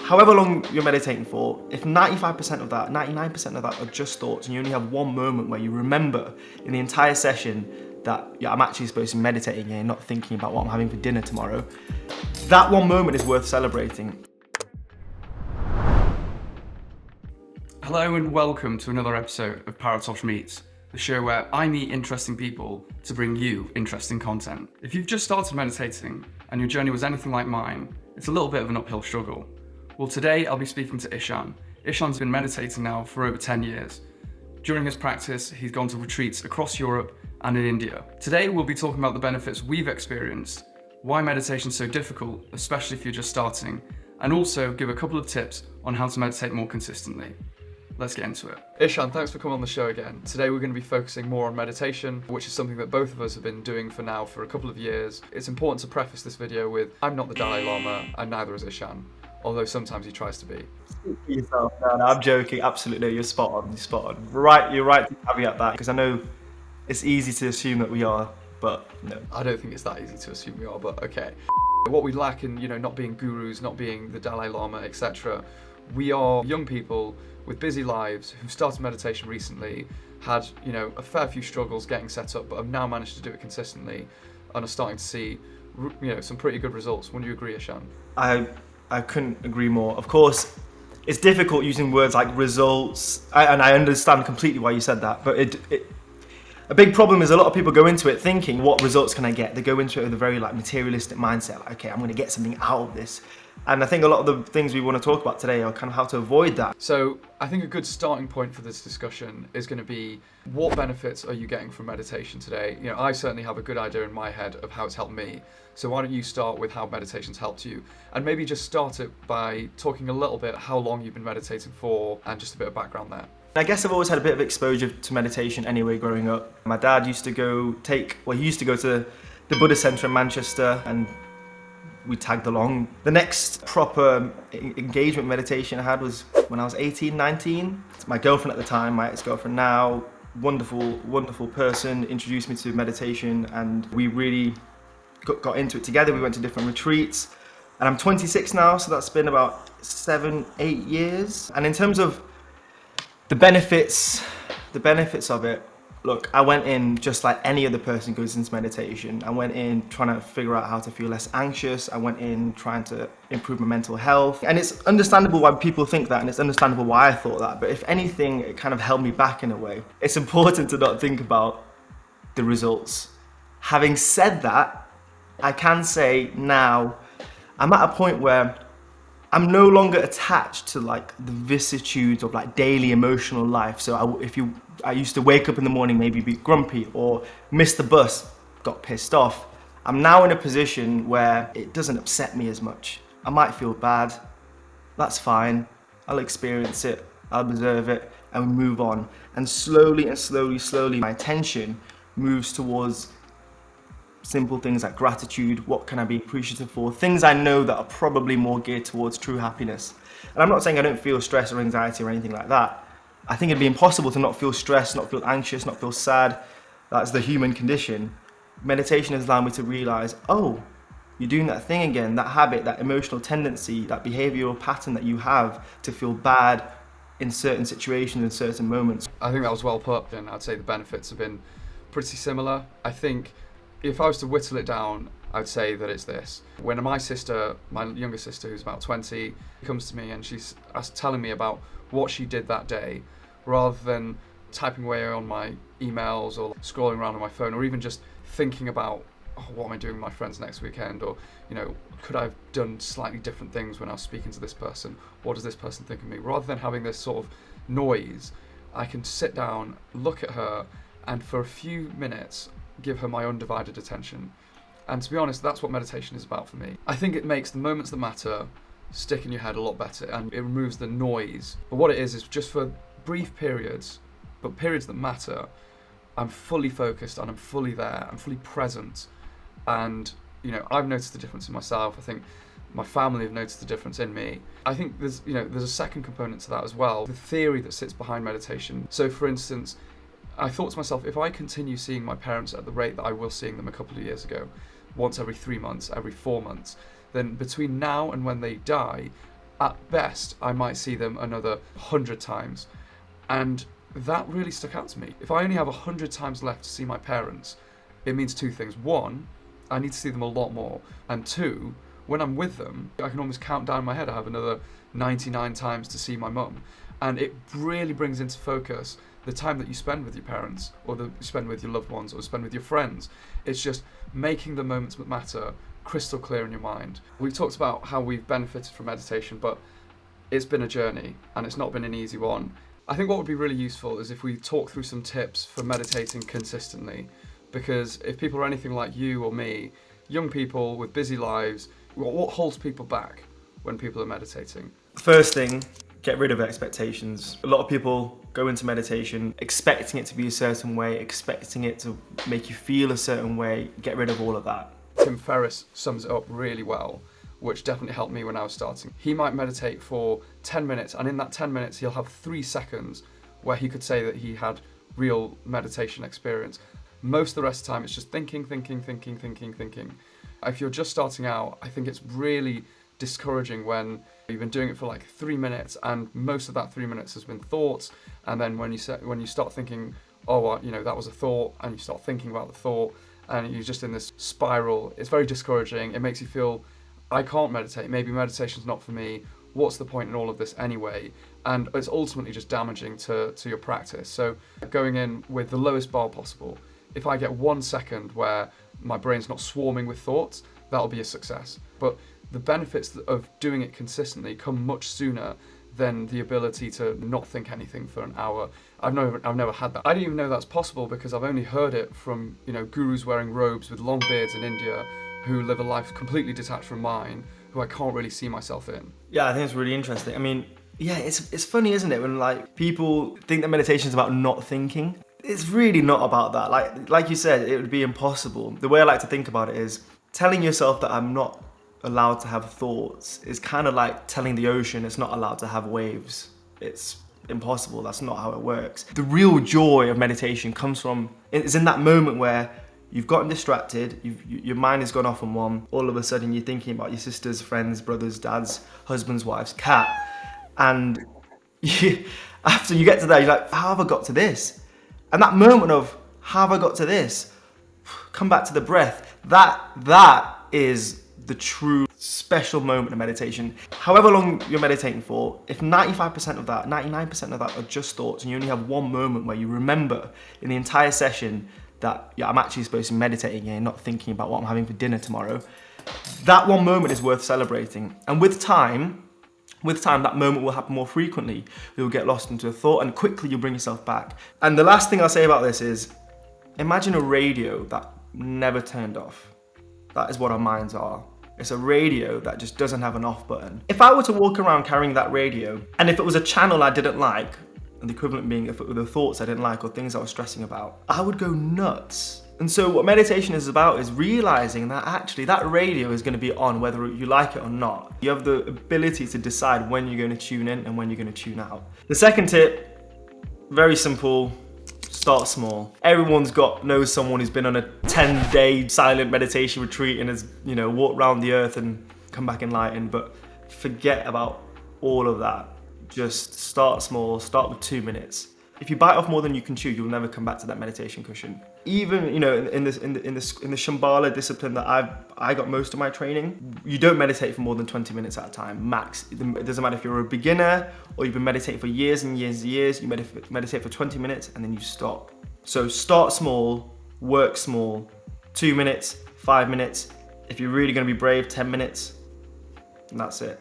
however long you're meditating for, if 95% of that, 99% of that are just thoughts, and you only have one moment where you remember in the entire session that, yeah, I'm actually supposed to be meditating here, not thinking about what I'm having for dinner tomorrow, that one moment is worth celebrating. Hello and welcome to another episode of Paratosh Meets, the show where I meet interesting people to bring you interesting content. If you've just started meditating and your journey was anything like mine, it's a little bit of an uphill struggle. Well, today I'll be speaking to Ishan. Ishan's been meditating now for over 10 years. During his practice, he's gone to retreats across Europe and in India. Today we'll be talking about the benefits we've experienced, why meditation's so difficult, especially if you're just starting, and also give a couple of tips on how to meditate more consistently. Let's get into it. Ishan, thanks for coming on the show again. Today we're going to be focusing more on meditation, which is something that both of us have been doing for a couple of years. It's important to preface this video with, I'm not the Dalai Lama, and neither is Ishan, although sometimes he tries to be. Speak for yourself. No, I'm joking. Absolutely, you're spot on. You're spot on. Right, you're right to caveat that, because I know it's easy to assume that we are, but no. I don't think it's that easy to assume we are, but okay. What we lack in, not being gurus, not being the Dalai Lama, etc. We are young people with busy lives who've started meditation recently, had, a fair few struggles getting set up, but have now managed to do it consistently and are starting to see, some pretty good results. Wouldn't you agree, Ishan? I couldn't agree more. Of course, it's difficult using words like results, and I understand completely why you said that, but a big problem is a lot of people go into it thinking, what results can I get? They go into it with a very materialistic mindset, like, okay, I'm gonna get something out of this. And I think a lot of the things we want to talk about today are kind of how to avoid that. So I think a good starting point for this discussion is going to be, what benefits are you getting from meditation today? I certainly have a good idea in my head of how it's helped me. So why don't you start with how meditation's helped you? And maybe just start it by talking a little bit how long you've been meditating for and just a bit of background there. I guess I've always had a bit of exposure to meditation anyway growing up. My dad used to go to the Buddhist Centre in Manchester, and we tagged along. The next proper engagement meditation I had was when I was 18, 19. My girlfriend at the time, my ex-girlfriend now, wonderful person, introduced me to meditation, and we really got into it together. We went to different retreats, and I'm 26 now, so that's been about 7-8 years. And in terms of the benefits of it, look, I went in just like any other person goes into meditation. I went in trying to figure out how to feel less anxious. I went in trying to improve my mental health. And it's understandable why people think that, and it's understandable why I thought that. But if anything, it kind of held me back in a way. It's important to not think about the results. Having said that, I can say now, I'm at a point where I'm no longer attached to the vicissitudes of daily emotional life. So I used to wake up in the morning, maybe be grumpy or miss the bus, got pissed off. I'm now in a position where it doesn't upset me as much. I might feel bad, that's fine. I'll experience it, I'll observe it, and we move on. And slowly, my attention moves towards simple things like gratitude, what can I be appreciative for, things I know that are probably more geared towards true happiness. And I'm not saying I don't feel stress or anxiety or anything like that. I think it'd be impossible to not feel stressed, not feel anxious, not feel sad. That's the human condition. Meditation has allowed me to realize, oh, you're doing that thing again, that habit, that emotional tendency, that behavioral pattern that you have to feel bad in certain situations, in certain moments. I think that was well put, and I'd say the benefits have been pretty similar. I think if I was to whittle it down, I'd say that it's this. When my younger sister, who's about 20, comes to me and she's telling me about what she did that day, rather than typing away on my emails or scrolling around on my phone, or even just thinking about, what am I doing with my friends next weekend, or could I have done slightly different things when I was speaking to this person? What does this person think of me? Rather than having this sort of noise, I can sit down, look at her, and for a few minutes give her my undivided attention. And to be honest, that's what meditation is about for me. I think it makes the moments that matter stick in your head a lot better, and it removes the noise. But what it is just for brief periods, but periods that matter, I'm fully focused and I'm fully there, I'm fully present. And I've noticed the difference in myself. I think my family have noticed the difference in me. I think there's a second component to that as well, the theory that sits behind meditation. So for instance, I thought to myself, if I continue seeing my parents at the rate that I was seeing them a couple of years ago, once every 3 months, every 4 months, then between now and when they die, At best, I might see them another 100 times. And that really stuck out to me. If I only have 100 times left to see my parents, it means two things. One, I need to see them a lot more. And two, when I'm with them, I can almost count down in my head. I have another 99 times to see my mum. And it really brings into focus the time that you spend with your parents, or that you spend with your loved ones, or spend with your friends. It's just making the moments that matter crystal clear in your mind. We've talked about how we've benefited from meditation, but it's been a journey and it's not been an easy one. I think what would be really useful is if we talk through some tips for meditating consistently, because if people are anything like you or me, young people with busy lives, what holds people back when people are meditating? First thing, get rid of expectations. A lot of people go into meditation expecting it to be a certain way, expecting it to make you feel a certain way. Get rid of all of that. Tim Ferriss sums it up really well, which definitely helped me when I was starting. He might meditate for 10 minutes, and in that 10 minutes, he'll have 3 seconds where he could say that he had real meditation experience. Most of the rest of the time, it's just thinking. If you're just starting out, I think it's really discouraging when you've been doing it for like 3 minutes, and most of that 3 minutes has been thoughts. And then when you start thinking, oh, well, that was a thought, and you start thinking about the thought, and you're just in this spiral, it's very discouraging. It makes you feel, I can't meditate. Maybe meditation's not for me. What's the point in all of this anyway? And it's ultimately just damaging to your practice. So going in with the lowest bar possible. If I get 1 second where my brain's not swarming with thoughts, that'll be a success. But the benefits of doing it consistently come much sooner than the ability to not think anything for an hour. I've never had that. I didn't even know that's possible because I've only heard it from gurus wearing robes with long beards in India who live a life completely detached from mine, who I can't really see myself in. Yeah, I think it's really interesting. I mean, yeah, it's funny, isn't it, when like people think that meditation is about not thinking. It's really not about that. Like you said, it would be impossible. The way I like to think about it is telling yourself that I'm not allowed to have thoughts is kind of like telling the ocean it's not allowed to have waves. It's impossible. That's not how it works. The real joy of meditation is in that moment where you've gotten distracted, your mind has gone off on one, all of a sudden you're thinking about your sisters, friends, brothers, dads, husbands, wives, cat, and after you get to that, you're like, how have I got to this? And that moment of, how have I got to this? Come back to the breath. That is the true special moment of meditation. However long you're meditating for, if 95% of that, 99% of that are just thoughts, and you only have one moment where you remember in the entire session that I'm actually supposed to be meditating here and not thinking about what I'm having for dinner tomorrow, that one moment is worth celebrating. And with time, that moment will happen more frequently. You'll get lost into a thought and quickly you'll bring yourself back. And the last thing I'll say about this is, imagine a radio that never turned off. That is what our minds are. It's a radio that just doesn't have an off button. If I were to walk around carrying that radio, and if it was a channel I didn't like, and the equivalent being if it were the thoughts I didn't like or things I was stressing about, I would go nuts. And so what meditation is about is realizing that actually that radio is going to be on whether you like it or not. You have the ability to decide when you're going to tune in and when you're going to tune out. The second tip, very simple. Start small. Everyone's knows someone who's been on a 10-day silent meditation retreat and has, walked around the earth and come back enlightened, but forget about all of that. Just start small, start with 2 minutes. If you bite off more than you can chew, you'll never come back to that meditation cushion. Even, in the Shambhala discipline that I got most of my training, you don't meditate for more than 20 minutes at a time, max. It doesn't matter if you're a beginner or you've been meditating for years and years and years, you meditate for 20 minutes and then you stop. So start small, work small, 2 minutes, 5 minutes. If you're really gonna be brave, 10 minutes, and that's it.